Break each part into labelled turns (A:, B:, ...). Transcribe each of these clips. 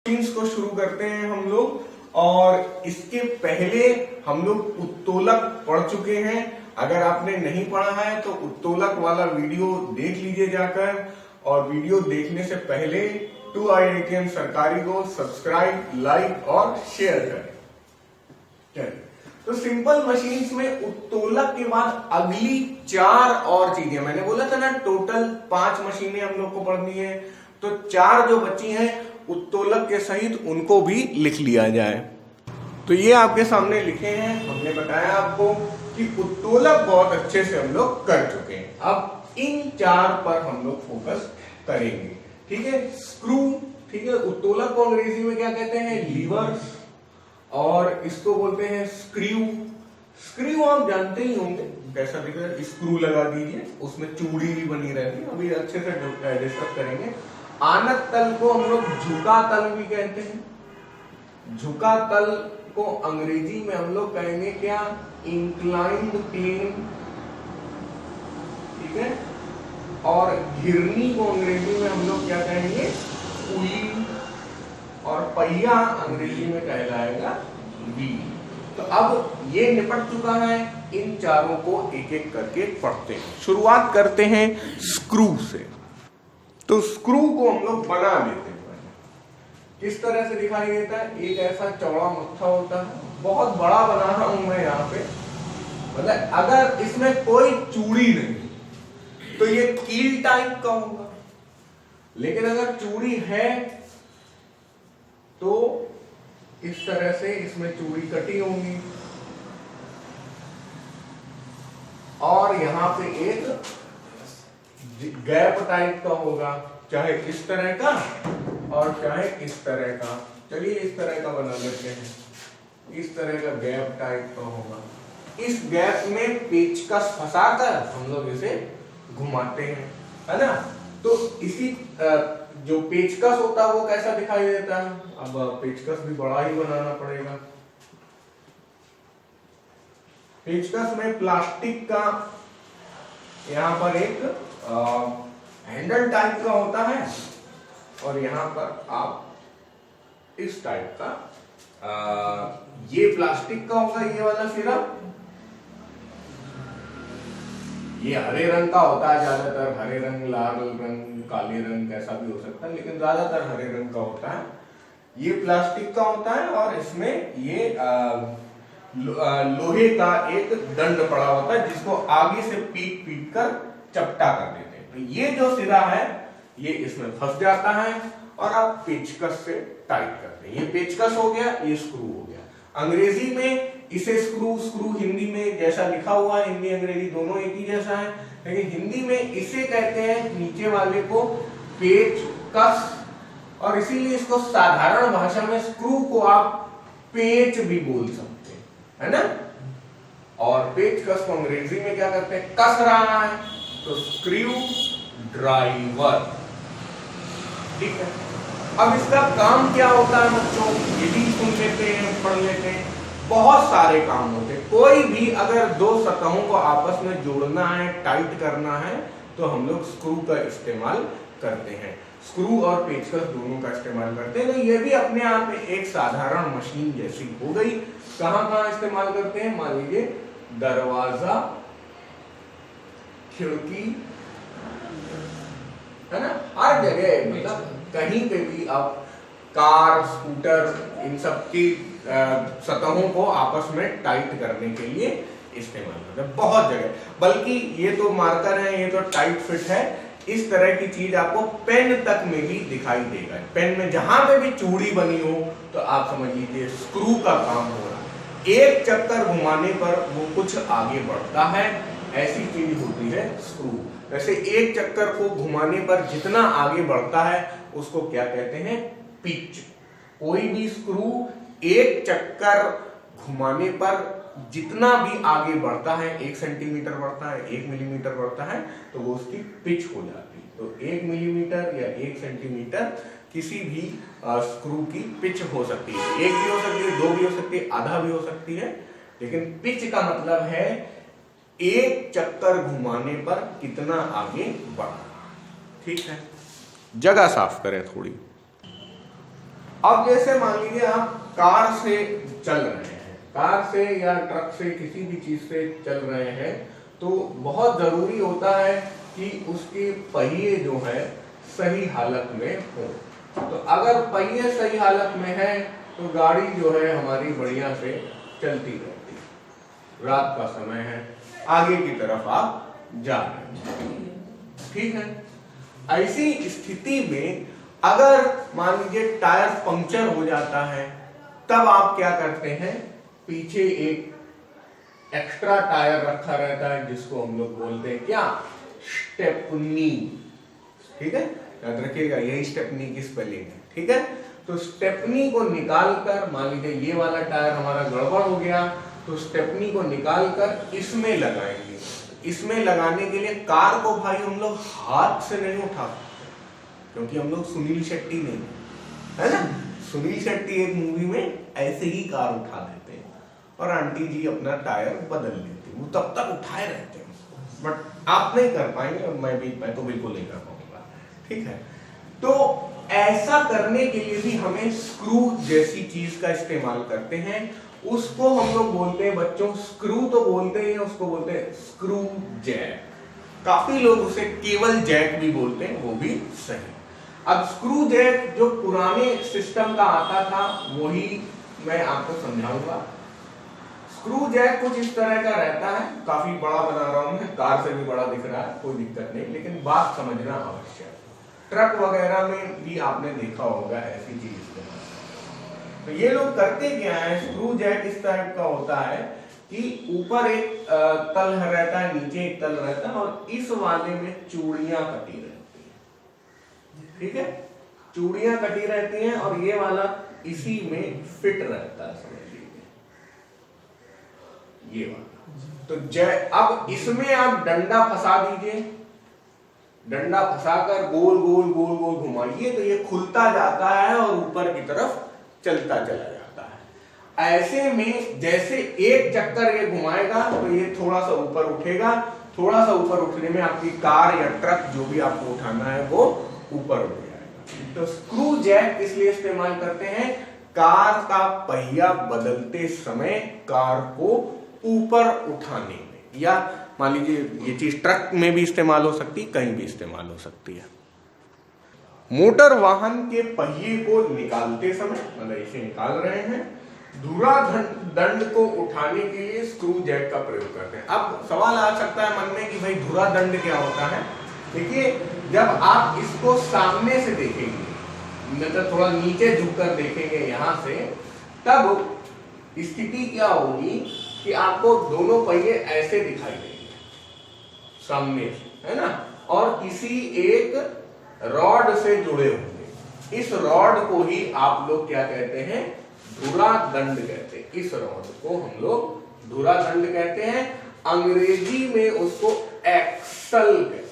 A: Machines को शुरू करते हैं हम लोग। और इसके पहले हम लोग उत्तोलक पढ़ चुके हैं। अगर आपने नहीं पढ़ा है तो उत्तोलक वाला वीडियो देख लीजिए जाकर, और वीडियो देखने से पहले 2IITM सरकारी को सब्सक्राइब, लाइक और शेयर करें। तो सिंपल मशीन्स में उत्तोलक के बाद अगली 4 और चीजें, मैंने बोला था ना टोटल 5 मशीनें हम लोग को पढ़नी है, तो 4 जो बची हैं उत्तोलक के सहित उनको भी लिख लिया जाए। तो ये आपके सामने लिखे हैं। हमने बताया आपको कि उत्तोलक बहुत अच्छे से हम लोग कर चुके हैं। अब इन 4 पर हम लोग फोकस करेंगे। ठीक है, स्क्रू, ठीक है, उत्तोलक को अंग्रेजी में क्या कहते हैं? लीवर्स, और इसको बोलते हैं स्क्रू। स्क्रू आप जानते ही होंगे कैसा दिख रहा है, स्क्रू लगा दीजिए, उसमें चूड़ी भी बनी रहती है, अभी अच्छे से डिस्कस करेंगे। आनत तल को हम लोग झुका तल भी कहते हैं। झुका तल को अंग्रेजी में हम लोग कहेंगे क्या? Inclined plane. ठीक है, और घिरनी को अंग्रेजी में हम लोग क्या कहेंगे? पुली, और पहिया अंग्रेजी में कहलाएगा व्हील। तो अब ये निपट चुका है, इन चारों को एक एक करके पढ़ते हैं। शुरुआत करते हैं स्क्रू से। तो स्क्रू को हम लोग बना लेते हैं। किस तरह से दिखाई देता है? एक ऐसा चौड़ा मत्था होता है, बहुत बड़ा बना रहा हूं मैं यहाँ पे, मतलब अगर इसमें कोई चूड़ी नहीं तो ये कील टाइप का होगा, लेकिन अगर चूड़ी है तो इस तरह से इसमें चूड़ी कटी होंगी, और यहां पे एक गैप टाइप का होगा, चाहे इस तरह का और चाहे इस तरह का। चलिए इस तरह का बना लेते हैं, इस तरह का गैप टाइप का होगा। इस गैप में पेचकस फंसाकर हम लोग इसे घुमाते हैं, है ना? तो इसी जो पेचकस होता है वो कैसा दिखाई देता है? अब पेचकस भी बड़ा ही बनाना पड़ेगा। पेचकस में प्लास्टिक का यहां पर एक हैंडल टाइप का होता है, और यहां पर आप इस टाइप का ये प्लास्टिक का होगा, ये वाला सिरा ये हरे रंग का होता है ज्यादातर, हरे रंग, लाल रंग, काले रंग, कैसा भी हो सकता है, लेकिन ज्यादातर हरे रंग का होता है। ये प्लास्टिक का होता है, और इसमें ये लोहे का एक दंड पड़ा होता है, जिसको आगे से पीट पीट कर चपटा कर देते हैं। तो ये जो सिरा है ये इसमें फंस जाता है, और आप पेचकस से टाइट करते हैं। ये पेचकस हो गया, ये स्क्रू हो गया। अंग्रेजी में इसे स्क्रू, स्क्रू हिंदी में जैसा लिखा हुआ है, हिंदी अंग्रेजी दोनों एक ही जैसा है, लेकिन हिंदी में इसे कहते हैं नीचे वाले को पेचकस, और इसीलिए इसको साधारण भाषा में स्क्रू को आप पेच भी बोल सकते हैं, है ना? और पेचकस को अंग्रेजी में क्या करते हैं? कस रहा है तो स्क्रू ड्राइवर। ठीक है, अब इसका काम क्या होता है बच्चों, ये भी सुन लेते हैं, पढ़ लेते हैं। बहुत सारे काम होते हैं। कोई भी अगर 2 सतहों को आपस में जोड़ना है, टाइट करना है, तो हम लोग स्क्रू का इस्तेमाल करते हैं। स्क्रू और पेचकस दोनों का इस्तेमाल करते हैं। तो ये भी अपने आप में एक साधारण मशीन जैसी हो गई। कहां कहां इस्तेमाल करते हैं? मान लीजिए दरवाजा, खिड़की, है ना, हर जगह, मतलब कहीं पे भी आप कार, स्कूटर, इन सब की सतहों को आपस में टाइट करने के लिए इस्तेमाल करते हैं बहुत जगह। बल्कि ये तो मार्कर है, ये तो टाइट फिट है, इस तरह की चीज आपको पेन तक में भी दिखाई देगा। पेन में जहां पे भी चूड़ी बनी हो तो आप समझ लीजिए स्क्रू का काम हो रहा है। एक चक्कर घुमाने पर वो कुछ आगे बढ़ता है, ऐसी चीज होती है स्क्रू। वैसे एक चक्कर को घुमाने पर जितना आगे बढ़ता है उसको क्या कहते हैं? पिच। कोई भी स्क्रू एक चक्कर घुमाने पर जितना भी आगे बढ़ता है, 1 सेंटीमीटर बढ़ता है, 1 मिलीमीटर बढ़ता है, तो वो उसकी पिच हो जाती है। तो 1 मिलीमीटर या 1 सेंटीमीटर किसी भी स्क्रू की पिच हो सकती है। 1 भी हो सकती है, 2 भी हो सकती है, आधा भी हो सकती है, लेकिन पिच का मतलब है एक चक्कर घुमाने पर कितना आगे बढ़ा। ठीक है, जगह साफ करें थोड़ी। अब जैसे मान लीजिए आप कार से चल रहे हैं, कार से या ट्रक से किसी भी चीज से चल रहे हैं, तो बहुत जरूरी होता है कि उसके पहिए जो है सही हालत में हो। तो अगर पहिए सही हालत में है तो गाड़ी जो है हमारी बढ़िया से चलती रहती है। रात का समय है, आगे की तरफ आप जा रहे हैं, ठीक है। ऐसी स्थिति में अगर मान लीजिए टायर पंक्चर हो जाता है, तब आप क्या करते हैं, पीछे एक एक्स्ट्रा टायर रखा रहता है जिसको हम लोग बोलते हैं क्या, स्टेपनी, ठीक है। याद रखिएगा यही स्टेपनी की स्पेलिंग है, ठीक है। तो स्टेपनी को निकालकर, मान लीजिए ये वाला टायर हमारा गड़बड़ हो गया, तो स्टेपनी को निकालकर इसमें लगाएंगे। इसमें लगाने के लिए कार को भाई हम लोग हाथ से नहीं उठा सकते, क्योंकि हम लोग सुनील शेट्टी नहीं है ना। सुनील शेट्टी एक मूवी में ऐसे ही कार उठा देते हैं और आंटी जी अपना टायर बदल लेते हैं, वो तब तक उठाए रहते हैं। बट आप नहीं कर पाएंगे और मैं तो बिल्कुल नहीं कर पाऊंगा, ठीक है। तो ऐसा करने के लिए भी हमें स्क्रू जैसी चीज का इस्तेमाल करते हैं। उसको हम लोग बोलते हैं बच्चों, स्क्रू तो बोलते हैं, उसको बोलते हैं स्क्रू जैक। काफी लोग उसे केवल जैक भी बोलते हैं, वो भी सही। अब स्क्रू जैक जो पुराने सिस्टम का आता था वही मैं आपको समझाऊंगा। स्क्रू जैक कुछ इस तरह का रहता है, काफी बड़ा बना रहा हूं मैं, कार से भी बड़ा दिख रहा है, कोई दिक्कत नहीं, लेकिन बात समझना आवश्यक। ट्रक वगैरह में भी आपने देखा होगा ऐसी चीज इस्तेमाल। तो ये लोग करते क्या है, स्क्रू जैक इस तरह का होता है कि ऊपर एक तल रहता है, नीचे एक तल रहता है, और इस वाले में चूड़ियां कटी रहती है, ठीक है। चूड़ियां कटी रहती हैं और ये वाला इसी में फिट रहता है, समझ लीजिए ये वाला। तो अब इसमें आप डंडा फंसा दीजिए, डंडा फंसाकर गोल गोल गोल गोल घुमाइए, तो ये खुलता जाता है और ऊपर की तरफ चलता चला जाता है। ऐसे में जैसे एक चक्कर ये घुमाएगा तो ये थोड़ा सा ऊपर उठेगा, थोड़ा सा ऊपर उठने में आपकी कार या ट्रक जो भी आपको उठाना है वो ऊपर उठ जाएगा। तो स्क्रू जैक इसलिए इस्तेमाल करते हैं, कार का पहिया बदलते समय कार को ऊपर उठाने में, या मान लीजिए ये चीज ट्रक में भी इस्तेमाल हो सकती है, कहीं भी इस्तेमाल हो सकती है। मोटर वाहन के पहिए को निकालते समय, मतलब इसे निकाल रहे हैं, धुरा दंड को उठाने के लिए स्क्रू जैक का प्रयोग करते हैं। अब सवाल आ सकता है मन में कि भाई धुरा दंड क्या होता है। देखिए, जब आप इसको सामने से देखेंगे, मतलब थोड़ा नीचे झुककर देखेंगे यहां से, तब स्थिति क्या होगी कि आपको दोनों पहिए ऐसे दिखाई देंगे सामने से, है ना, और किसी एक रॉड से जुड़े होंगे। इस रॉड को ही आप लोग क्या कहते हैं, धुरा दंड कहते हैं। इस रॉड को हम लोग धुरा दंड कहते हैं, अंग्रेजी में उसको एक्सल कहते हैं,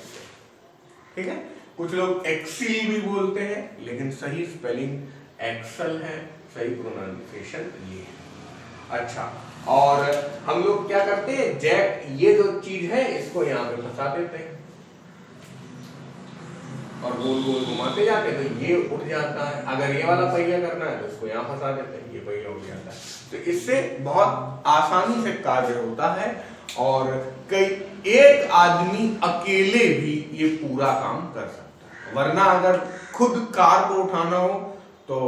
A: ठीक है। कुछ लोग एक्सिल भी बोलते हैं, लेकिन सही स्पेलिंग एक्सल है, सही प्रोनाउंसिएशन ये है। अच्छा, और हम लोग क्या करते हैं, जैक ये जो चीज है इसको यहाँ पे फंसा देते हैं और गोल गोल घुमाते जाते हैं, तो ये उठ जाता है। अगर ये वाला पहिया करना है तो इसको यहाँ फंसा देते हैं, ये पहिया उठ जाता है। तो इससे बहुत आसानी से कार्य होता है और एक आदमी अकेले भी ये पूरा काम कर सकता है। वरना अगर खुद कार को उठाना हो तो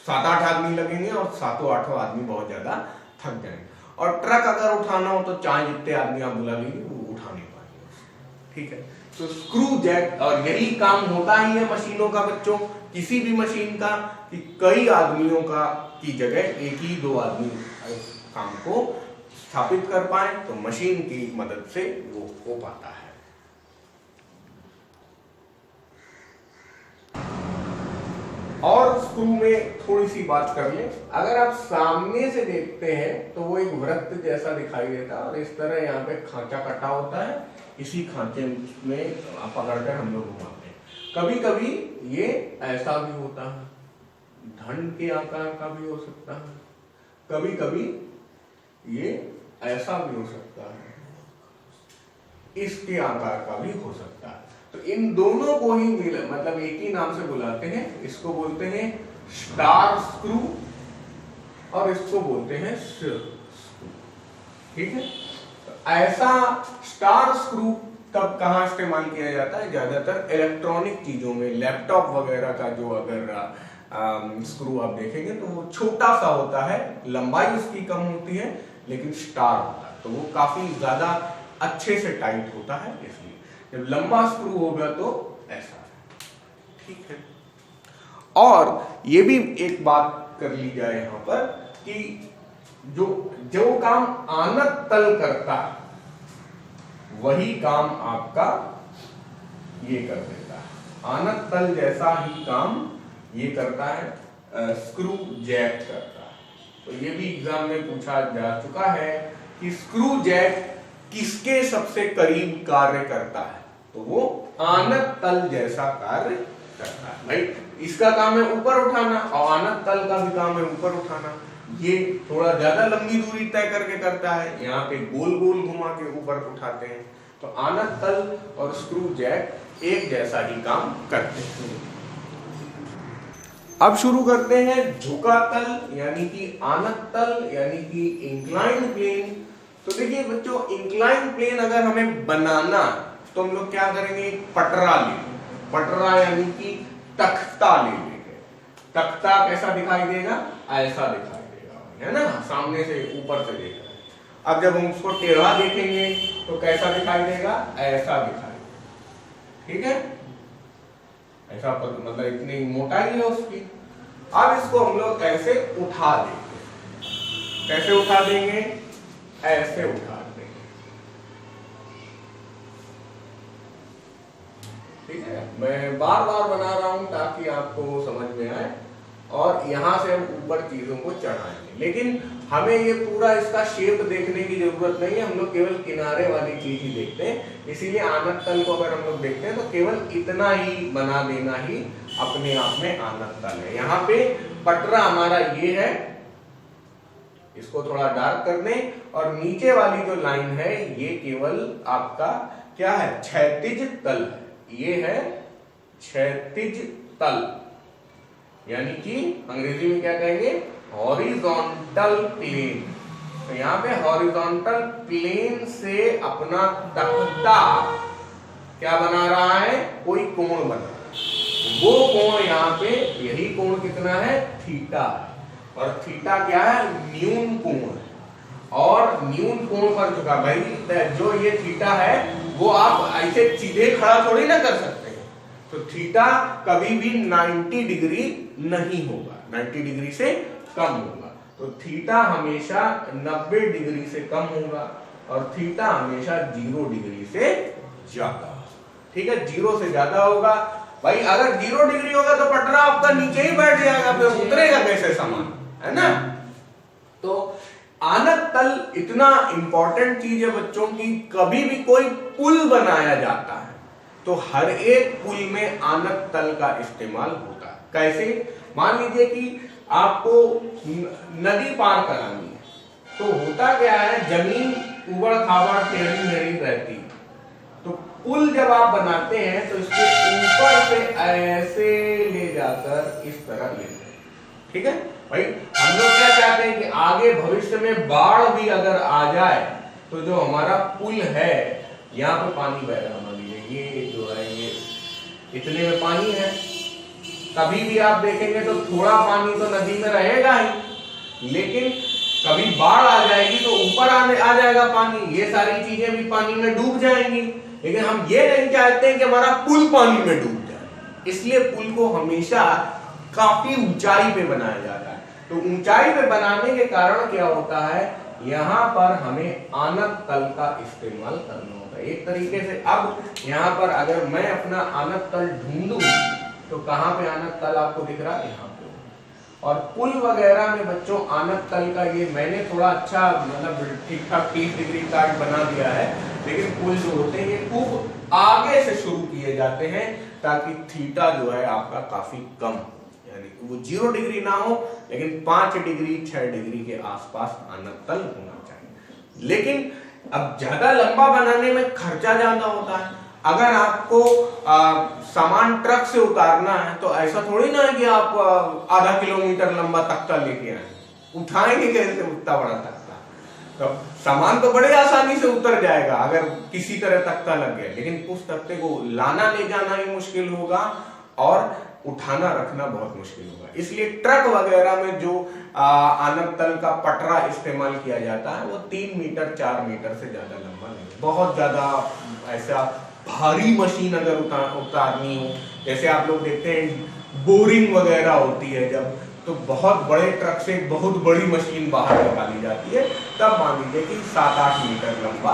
A: 7-8 आदमी लगेंगे और 7-8 आदमी बहुत ज्यादा थक जाएंगे। और ट्रक अगर उठाना हो तो चाहे जितने आदमी आप बुला लीजिए वो उठा नहीं पाएंगे, ठीक है। तो स्क्रू जैक, और यही काम होता ही है मशीनों का बच्चों, किसी भी मशीन का, कि कई आदमियों का की जगह एक ही 2 आदमी काम को स्थापित कर पाए, तो मशीन की मदद से वो हो पाता है। और स्क्रू में थोड़ी सी बात कर ले, अगर आप सामने से देखते हैं तो वो एक वृत्त जैसा दिखाई देता है और इस तरह यहाँ पे खांचा कटा होता है, इसी खांचे में पकड़कर हम लोग घुमाते हैं। कभी कभी ये ऐसा भी होता है, धन के आकार का भी हो सकता है, कभी कभी ये ऐसा भी हो सकता है, इसके आकार का भी हो सकता है। तो इन दोनों को ही मतलब एक ही नाम से बुलाते हैं। इसको बोलते हैं स्टार स्क्रू और इसको बोलते हैं सिल्क स्क्रू। ठीक है, तो ऐसा स्टार स्क्रू तब कहाँ इस्तेमाल किया जाता है? ज्यादातर इलेक्ट्रॉनिक चीजों में, लैपटॉप वगैरह का जो अगर स्क्रू आप देखेंगे तो वो छोटा सा होता है, लंबाई उसकी कम होती है, लेकिन स्टार होता है तो वो काफी ज्यादा अच्छे से टाइट होता है। इसलिए जब लंबा स्क्रू होगा तो ऐसा है। ठीक है, और ये भी एक बात कर ली जाए यहां पर कि जो काम आनत तल करता है वही काम आपका ये कर देता है। आनत तल जैसा ही काम ये करता है, स्क्रू जैक करता है। तो ये भी एग्जाम में पूछा जा चुका है कि स्क्रू जैक किसके सबसे करीब कार्य करता है? तो वो आनत तल जैसा कार्य करता है। भाई इसका काम है ऊपर उठाना और आनत तल का भी काम है ऊपर उठाना। ये थोड़ा ज्यादा लंबी दूरी तय करके करता है, यहाँ पे गोल गोल घुमा के ऊपर उठाते हैं। तो आनत तल और स्क्रू जैक एक जैसा ही काम करते हैं। अब शुरू करते हैं झुका तल यानी कि आनत तल यानी कि इंक्लाइंड प्लेन। तो देखिए बच्चों, इंक्लाइंड प्लेन अगर हमें बनाना तो हम लोग क्या करेंगे? पटरा लेंगे। पटरा यानी कि तख्ता ले लेंगे। तख्ता कैसा दिखाई देगा? ऐसा दिखाई देगा, है ना, सामने से ऊपर से देख रहे हैं। अब जब हम उसको टेढ़ा देखेंगे तो कैसा दिखाई देगा? ऐसा दिखाई देगा। ठीक है, ऐसा मतलब इतनी मोटाई है उसकी। अब इसको हम लोग ऐसे उठा देंगे। कैसे उठा देंगे? ऐसे उठा देंगे। ठीक है, मैं बार बार बना रहा हूं ताकि आपको समझ में आए, और यहां से हम ऊपर चीजों को चढ़ाएंगे। लेकिन हमें ये पूरा इसका शेप देखने की जरूरत नहीं है, हम लोग केवल किनारे वाली चीज ही देखते हैं। इसीलिए आनत तल को अगर हम लोग देखते हैं तो केवल इतना ही बना देना ही अपने आप में आनत तल है। यहाँ पे पटरा हमारा ये है, इसको थोड़ा डार्क कर दें, और नीचे वाली जो लाइन है ये केवल आपका क्या है? क्षैतिज तल है। ये है क्षैतिज तल, यानी कि अंग्रेजी में क्या कहेंगे? Horizontal plane. तो यहाँ पे हॉरिजॉन्टल प्लेन से अपना तख्ता क्या बना रहा है? कोई कोण बना रहा है। वो कोण यहाँ पे, यही कोण कितना है? थीटा है। और थीटा क्या है? न्यून कोण है। और न्यून कोण पर झुका, भाई जो ये थीटा है वो आप ऐसे सीधे खड़ा थोड़ी ना कर सकते हैं। तो थीटा कभी भी 90 डिग्री नहीं होगा, 90 डिग्री से कम होगा। तो थीटा हमेशा 90 डिग्री से कम होगा और थीटा हमेशा 0 डिग्री से ज्यादा। ठीक है, 0 से ज्यादा होगा। भाई अगर 0 डिग्री होगा तो पटरा आपका नीचे ही बैठ जाएगा, फिर उतरेगा कैसे सामान, है ना? तो आनत तल इतना इंपॉर्टेंट चीज है बच्चों की, कभी भी कोई पुल बनाया जाता है तो हर एक पुल में आनत तल का इस्तेमाल होता है। कैसे? मान लीजिए कि आपको नदी पार करानी है, तो होता क्या है? जमीन उबड़ खाबड़ टेढ़ी मेढ़ी रहती है। तो पुल जब आप बनाते हैं तो इसके ऊपर से ऐसे ले जाकर इस तरह ले जाते हैं। ठीक है भाई, हम लोग क्या चाहते हैं कि आगे भविष्य में बाढ़ भी अगर आ जाए तो जो हमारा पुल है, यहाँ पे पानी बह रहा, मान लीजिए ये जो है ये इतने में पानी है, कभी भी आप देखेंगे तो थोड़ा पानी तो नदी में रहेगा ही, लेकिन कभी बाढ़ आ जाएगी तो ऊपर आ जाएगा पानी, ये सारी चीजें भी पानी में डूब जाएंगी। लेकिन हम ये नहीं चाहते हैं कि हमारा पुल पानी में डूब जाए, इसलिए पुल को हमेशा काफी ऊंचाई पे बनाया जाता है। तो ऊंचाई पे बनाने के कारण क्या होता है? यहाँ पर हमें आनत तल का इस्तेमाल करना होता है। एक तरीके से अब यहाँ पर अगर मैं अपना आनत तल ढूंढूं तो कहाँ पे आनत तल आपको दिख रहा है? यहाँ पे। और पुल वगैरह में बच्चों आनत तल का ये मैंने थोड़ा अच्छा मतलब ठीक ठाक 30 डिग्री का बना दिया है, लेकिन पुल जो होते हैं ये खूब आगे से शुरू किए जाते हैं ताकि थीटा जो है आपका काफी कम, यानी वो 0 डिग्री ना हो, लेकिन 5 डिग्री 6 डिग्री के आसपास आनत तल होना चाहिए। लेकिन अब ज्यादा लंबा बनाने में खर्चा ज्यादा होता है। अगर आपको सामान ट्रक से उतारना है तो ऐसा थोड़ी ना है कि आप आधा किलोमीटर लंबा तख्ता लेके आए, उठाएंगे कैसे उतना बड़ा तख्ता? तो सामान तो बड़े आसानी से उतर जाएगा अगर किसी तरह तख्ता लग गया, लेकिन उस तख्ते को लाना ले जाना ही मुश्किल होगा और उठाना रखना बहुत मुश्किल होगा। इसलिए ट्रक वगैरह में जो आनत तल का पटरा इस्तेमाल किया जाता है वो 3 मीटर 4 मीटर से ज्यादा लंबा नहीं। बहुत ज्यादा ऐसा भारी मशीन अगर उतारनी हो, जैसे आप लोग देखते हैं बोरिंग वगैरह होती है जब, तो बहुत बड़े ट्रक से बहुत बड़ी मशीन बाहर निकाली जाती है, तब मान लीजिए कि 7-8 मीटर लंबा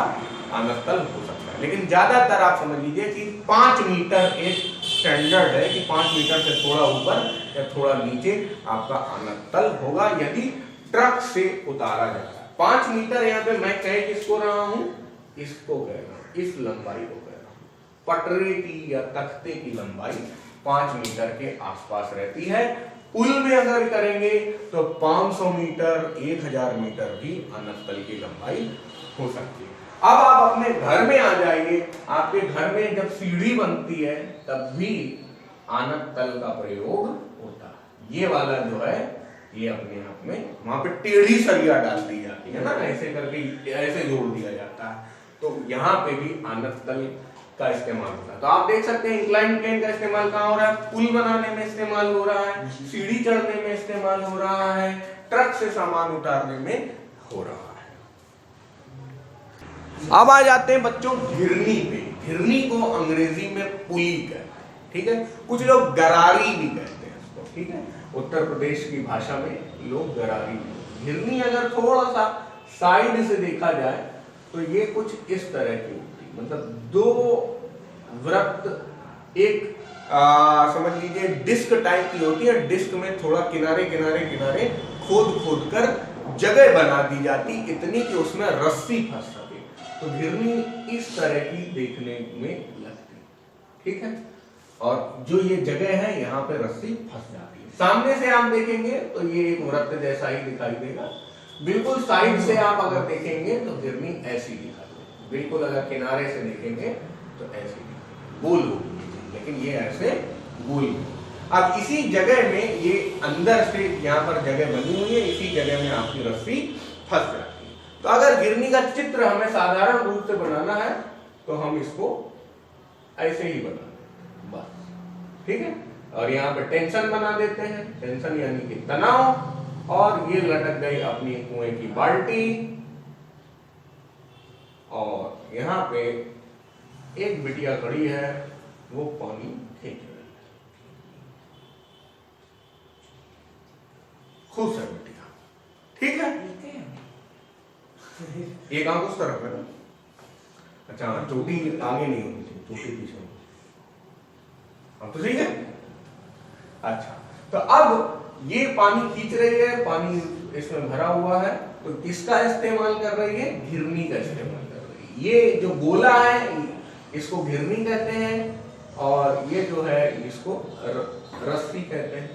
A: आनत तल हो सकता है। लेकिन ज्यादातर आप समझ लीजिए कि 5 मीटर एक स्टैंडर्ड है कि 5 मीटर से थोड़ा ऊपर या थोड़ा नीचे आपका आनत तल होगा यदि ट्रक से उतारा जाता है। 5 मीटर यहाँ पे मैं कह किसको रहा हूं, इसको कह रहा हूं, इस लंबाई को कह रहा हूं। पटरे की या तख्ते की लंबाई 5 मीटर के आसपास रहती है। पुल में अगर करेंगे तो 500 मीटर 1000 मीटर भी आनत तल की लंबाई हो सकती है। अब आप अपने घर में आ जाइए, आपके घर में जब सीढ़ी बनती है तब भी आनत तल का प्रयोग होता है। ये वाला जो है ये अपने आप में वहां पे टेढ़ी सरिया डाल दी जाती है ना, ऐसे करके ऐसे जोड़ दिया जाता है, तो यहाँ पे भी आनत तल का इस्तेमाल होता है। तो आप देख सकते हैं इंक्लाइन प्लेन का इस्तेमाल कहाँ हो रहा है, पुल बनाने में इस्तेमाल हो रहा है, सीढ़ी चढ़ने में इस्तेमाल हो रहा है, ट्रक से सामान उतारने में हो रहा है। अब आ जाते हैं बच्चों घिरनी पे। घिरनी को अंग्रेजी में पुली कहते हैं, ठीक है, कुछ लोग गरारी भी कहते हैं इसको, ठीक है, उत्तर प्रदेश की भाषा में लोग गरारी भी। घिरनी अगर थोड़ा सा साइड से देखा जाए तो ये कुछ इस तरह की होती है, मतलब 2 वृत्त एक समझ लीजिए डिस्क टाइप की होती है, डिस्क में थोड़ा किनारे किनारे किनारे खोद कर जगह बना दी जाती इतनी कि उसमें रस्सी फंस सके। तो घिरनी इस तरह की देखने में लगती, ठीक है, और जो ये जगह है यहाँ पे रस्सी फंस जाती है। सामने से आप देखेंगे तो ये एक वृत्त जैसा ही दिखाई देगा, बिल्कुल साइड से आप अगर देखेंगे तो घिरनी ऐसी दिखाई देगी, बिल्कुल अगर किनारे से देखेंगे तो ऐसी गोल होगी, लेकिन ये ऐसे गोल। अब इसी जगह में ये अंदर से यहाँ पर जगह बनी हुई है, इसी जगह में आपकी रस्सी फंस जाती है। तो अगर घिरनी का चित्र हमें साधारण रूप से बनाना है तो हम इसको ऐसे ही बना देते बस, ठीक है, और यहाँ पे टेंशन बना देते हैं, टेंशन यानी कि तनाव, और ये लटक गई अपनी कुएं की बाल्टी, और यहाँ पे एक बिटिया खड़ी है वो पानी खींच रही है, खुश है बिटिया, ठीक है, एक आंख उस तरफ है ना, अच्छा चोटी आगे नहीं होनी चाहिए, चोटी पीछे होनी, अब तो सही है। अच्छा, तो अब ये पानी खींच रही है, पानी इसमें भरा हुआ है, तो किसका इस्तेमाल कर रही है, घिरनी का इस्तेमाल कर रही है। ये जो गोला है इसको घिरनी कहते हैं, और ये जो है इसको रस्सी कहते हैं,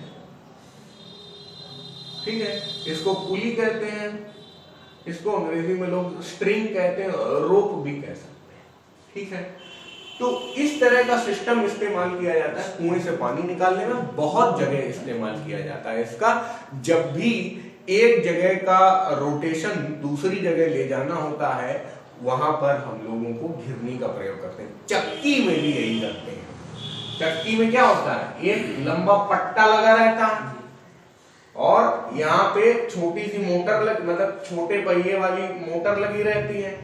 A: ठीक है, इसको पुली कहते हैं, इसको अंग्रेजी में लोग स्ट्रिंग कहते हैं, रोप भी कह सकते हैं, ठीक है। तो इस तरह का सिस्टम इस्तेमाल किया जाता है कुएं से पानी निकालने में, बहुत जगह इस्तेमाल किया जाता है इसका। जब भी एक जगह का रोटेशन दूसरी जगह ले जाना होता है वहां पर हम लोगों को घिरनी का प्रयोग करते हैं। चक्की में भी यही करते हैं। चक्की में क्या होता है, एक लंबा पट्टा लगा रहता है और यहाँ पे छोटी सी मोटर मतलब छोटे पहिए वाली मोटर लगी रहती है,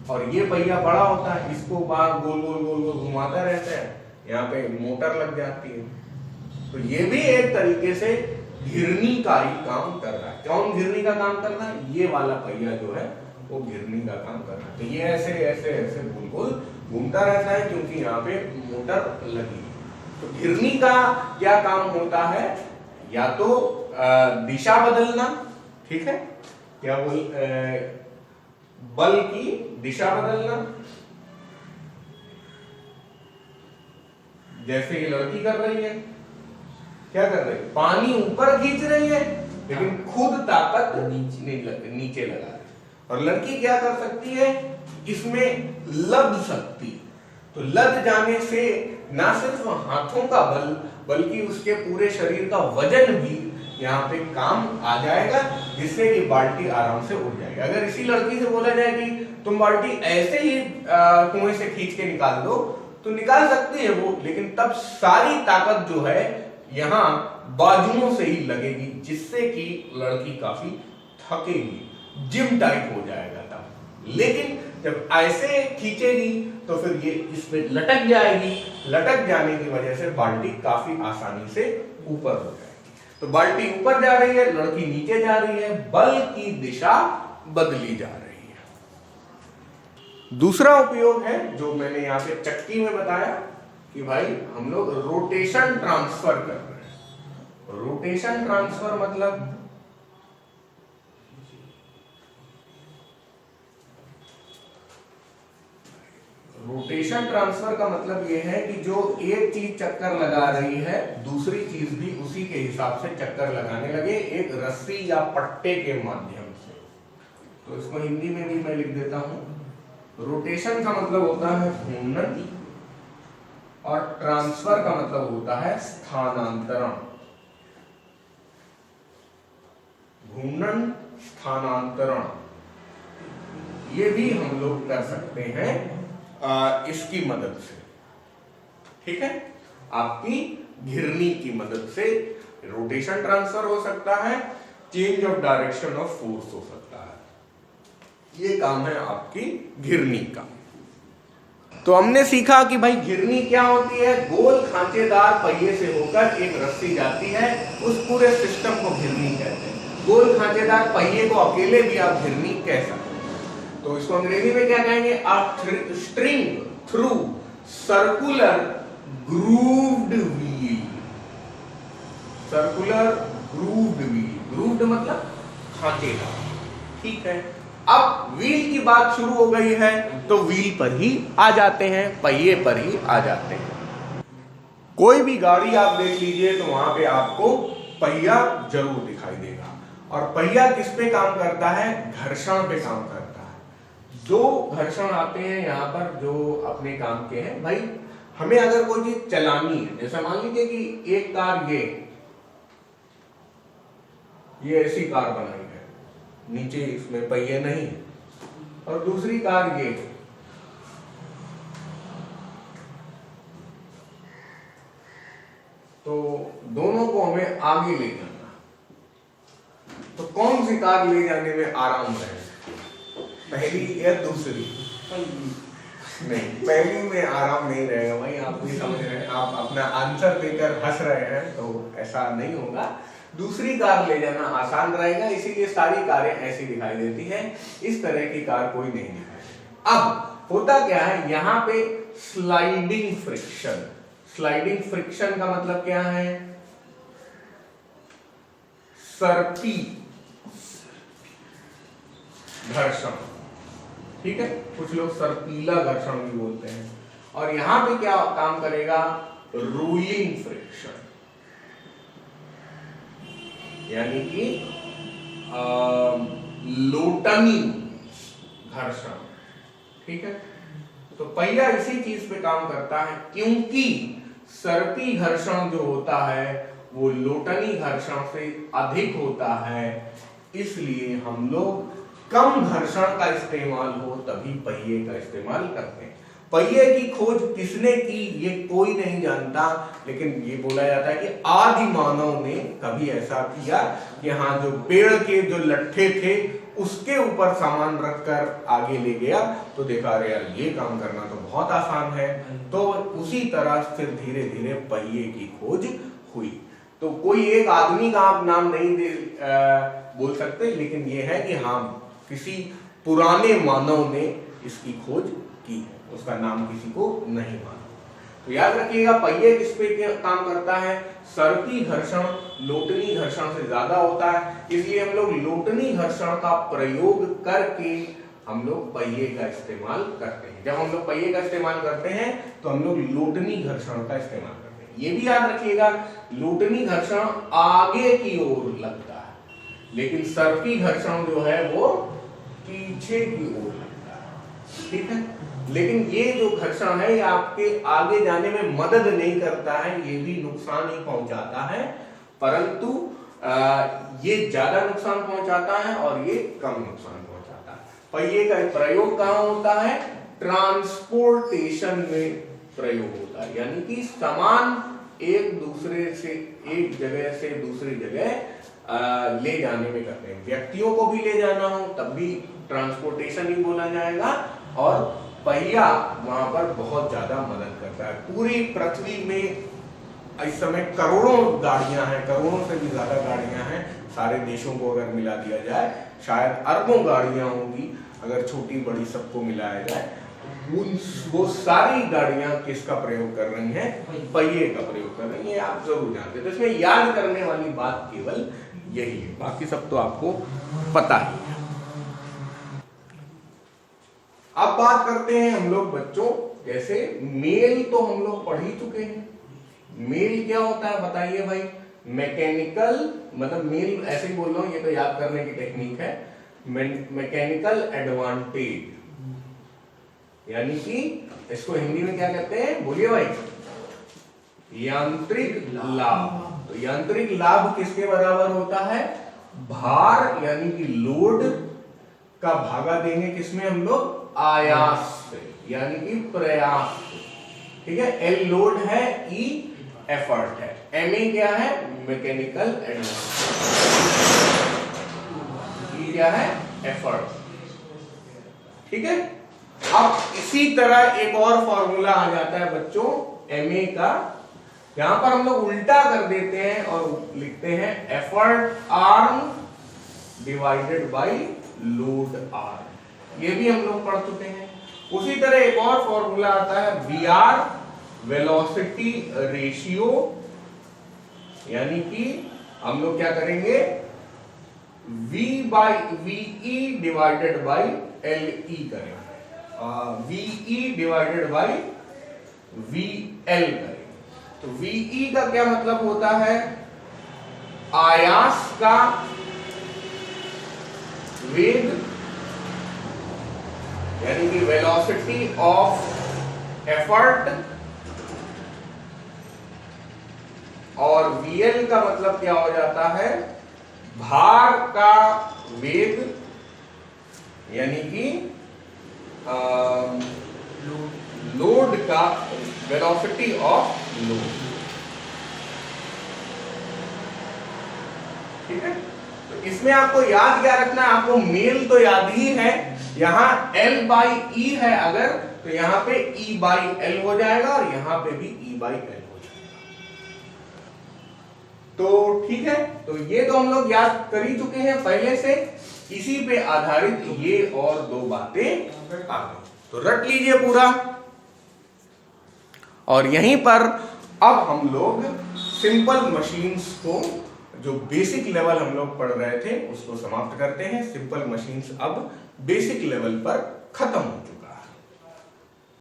A: और ये पहिया बड़ा होता है, इसको बाहर गोल गोल गोल गोल घुमाता रहता है, यहाँ पे मोटर लग जाती है। तो ये भी एक तरीके से घिरनी का ही काम कर रहा है। कौन घिरनी का काम कर रहा है, ये वाला पहिया जो है वो घिरनी का काम कर रहा है। तो ये ऐसे ऐसे ऐसे गोल गोल घूमता रहता है क्योंकि यहाँ पे मोटर लगी है। तो घिरनी का क्या काम होता है, या तो दिशा बदलना, ठीक है, क्या बल की दिशा बदलना, जैसे ये लड़की कर रही है, क्या कर रही है, पानी ऊपर खींच रही है लेकिन खुद ताकत नीचे लगा रही है। और लड़की क्या कर सकती है, इसमें लद सकती, तो लद जाने से ना सिर्फ हाथों का बल बल्कि उसके पूरे शरीर का वजन भी यहाँ पे काम आ जाएगा, जिससे कि बाल्टी आराम से उठ जाएगी। अगर इसी लड़की से बोला जाए कि तुम बाल्टी ऐसे ही कुएं से खींच के निकाल दो तो निकाल सकती है वो, लेकिन तब सारी ताकत जो है यहाँ बाजुओं से ही लगेगी, जिससे कि लड़की काफी थकेगी, जिम टाइप हो जाएगा तब। लेकिन जब ऐसे खींचेगी तो फिर ये इसमें लटक जाएगी, लटक जाने की वजह से बाल्टी काफी आसानी से ऊपर हो जाएगी। तो बाल्टी ऊपर जा रही है, लड़की नीचे जा रही है, बल की दिशा बदली जा रही है। दूसरा उपयोग है जो मैंने यहाँ पे चक्की में बताया कि भाई हम लोग रोटेशन ट्रांसफर कर रहे हैं। रोटेशन ट्रांसफर मतलब रोटेशन ट्रांसफर का मतलब यह है कि जो एक चीज चक्कर लगा रही है दूसरी चीज भी उसी के हिसाब से चक्कर लगाने लगे, एक रस्सी या पट्टे के माध्यम से। तो इसको हिंदी में भी मैं लिख देता हूं। रोटेशन का मतलब होता है घूमना और ट्रांसफर का मतलब होता है स्थानांतरण। घूर्णन, स्थानांतरण, ये भी हम लोग कर सकते हैं इसकी मदद से। ठीक है, आपकी घिरनी की मदद से रोटेशन ट्रांसफर हो सकता है, change of direction of force हो सकता है। ये काम है आपकी घिरनी का। तो हमने सीखा कि भाई घिरनी क्या होती है। गोल खांचेदार पहिए से होकर एक रस्सी जाती है, उस पूरे सिस्टम को घिरनी कहते हैं। गोल खांचेदार पहिए को अकेले भी आप घिरनी कह सकते हैं। तो इसको अंग्रेजी में क्या कहेंगे? A string through circular grooved wheel. Circular grooved wheel, grooved मतलब खांचेदार। ठीक है, अब व्हील की बात शुरू हो गई है तो व्हील पर ही आ जाते हैं, पहिए पर ही आ जाते हैं। कोई भी गाड़ी आप देख लीजिए तो वहां पे आपको पहिया जरूर दिखाई देगा। और पहिया किस पे काम करता है? घर्षण पे काम करता है। जो घर्षण आते हैं यहाँ पर जो अपने काम के हैं, भाई हमें अगर कोई चीज चलानी है, जैसे मान लीजिए कि एक कार ये ऐसी कार बनाई है, नीचे इसमें पहिए नहीं, और दूसरी कार ये, तो दोनों को हमें आगे ले जाना। तो कौन सी कार ले जाने में आराम रहेगा? पहली या दूसरी? नहीं, पहली में आराम नहीं रहेगा भाई, आप भी समझ रहे हैं। आप अपना आंसर देकर हंस रहे हैं तो ऐसा नहीं होगा। दूसरी कार ले जाना आसान रहेगा, इसीलिए सारी कारें ऐसी दिखाई देती हैं। इस तरह की कार कोई नहीं दिखाई। अब होता क्या है, यहाँ पे स्लाइडिंग फ्रिक्शन। स्लाइडिंग फ्रिक्शन का मतलब क्या है? सर्पी घर्षण। ठीक है, कुछ लोग सर्पीला घर्षण भी बोलते हैं। और यहां पे क्या काम करेगा? रूलिंग फ्रिक्शन, यानी कि लोटनी घर्षण। ठीक है, तो पहिया इसी चीज पे काम करता है, क्योंकि सर्पी घर्षण जो होता है वो लोटनी घर्षण से अधिक होता है, इसलिए हम लोग कम घर्षण का इस्तेमाल हो तभी पहिए का इस्तेमाल करते हैं। पहिए की खोज किसने की ये कोई नहीं जानता, लेकिन ये बोला जाता है कि आदि मानव ने कभी ऐसा किया कि हाँ, जो पेड़ के जो लट्ठे थे उसके ऊपर सामान रखकर आगे ले गया, तो देखा अरे यार ये काम करना तो बहुत आसान है। तो उसी तरह फिर धीरे धीरे पहिए की खोज हुई। तो कोई एक आदमी का आप नाम नहीं बोल सकते, लेकिन ये है कि हाँ, किसी पुराने मानव ने इसकी खोज की है, उसका नाम किसी को नहीं मालूम। तो याद रखिएगा, पहिए किस पे काम करता है? सर्पी घर्षण लोटनी घर्षण से ज्यादा होता है, इसलिए हम लोग लोटनी घर्षण का प्रयोग करके हम लोग पहिए का इस्तेमाल करते हैं। जब हम लोग पहिए का इस्तेमाल करते हैं तो हम लोग लोटनी घर्षण का इस्तेमाल करते हैं। ये भी याद रखिएगा, लोटनी घर्षण आगे की ओर लगता है, लेकिन सर्पी घर्षण जो है वो पीछे की ओर लगता है। ठीक है, लेकिन ये जो घर्षण है ये आपके आगे जाने में मदद नहीं करता है, ये भी नुकसान ही पहुंचाता है, परंतु ये ज्यादा नुकसान पहुंचाता है और ये कम नुकसान पहुंचाता है। पहिए का प्रयोग कहाँ होता है? ट्रांसपोर्टेशन में प्रयोग होता है, यानी कि सामान एक जगह से दूसरी जगह ले जाने में करते हैं। व्यक्तियों को भी ले जाना हो तब भी ट्रांसपोर्टेशन ही बोला जाएगा, और पहिया वहां पर बहुत ज्यादा मदद करता है। पूरी पृथ्वी में इस समय करोड़ों गाड़ियां हैं, करोड़ों से भी ज्यादा गाड़ियां हैं, सारे देशों को अगर मिला दिया जाए शायद अरबों गाड़ियां होंगी, अगर छोटी बड़ी सबको मिलाया जाए। वो सारी गाड़ियां किसका प्रयोग कर रही हैं? पहिए का प्रयोग कर रही हैं, आप जरूर जानते हैं। तो इसमें याद करने वाली बात केवल यही है, बाकी सब तो आपको पता ही है। अब बात करते हैं हम लोग बच्चों, जैसे मेल तो हम लोग पढ़ ही चुके हैं। मेल क्या होता है बताइए भाई? मैकेनिकल, मतलब मेल ऐसे ही बोल रहा हूं, ये तो याद करने की टेक्निक है। मैकेनिकल एडवांटेज, यानी कि इसको हिंदी में क्या कहते हैं? बोलिए भाई। यांत्रिक लाभ। तो यांत्रिक लाभ किसके बराबर होता है? भार यानी कि लोड का भागा देंगे किसमें हम लोग? आयास से, यानी कि प्रयास से। ठीक है, एल लोड है, ई एफर्ट है, एम ए क्या है? मैकेनिकल एडवांटेज, ई क्या है? एफर्ट। ठीक है, अब इसी तरह एक और फॉर्मूला आ जाता है बच्चों एम ए का, यहां पर हम लोग उल्टा कर देते हैं और लिखते हैं effort arm divided by load R. ये भी हम लोग पढ़ चुके हैं। उसी तरह एक और फॉर्मूला आता है वी आर, वेलोसिटी रेशियो, यानी कि हम लोग क्या करेंगे? v by VE divided by L E करेंगे, VE divided by V L करेंगे। तो वीई का क्या मतलब होता है? आयास का वेग, यानी कि वेलोसिटी ऑफ एफर्ट, और वीएल का मतलब क्या हो जाता है? भार का वेग, यानी कि लोड का वेलोसिटी ऑफ लोड। ठीक है, तो इसमें आपको याद क्या रखना है? आपको मेल तो याद ही है, यहां L बाई E है अगर, तो यहां पे E बाई L हो जाएगा और यहां पे भी E बाई L हो जाएगा। तो ठीक है, तो ये तो हम लोग याद कर ही चुके हैं पहले से, इसी पे आधारित ये और दो बातें आ गई, तो रट लीजिए पूरा। और यहीं पर अब हम लोग सिंपल मशीन्स को, जो बेसिक लेवल हम लोग पढ़ रहे थे, उसको समाप्त करते हैं। सिंपल मशीन्स अब बेसिक लेवल पर खत्म हो चुकी है।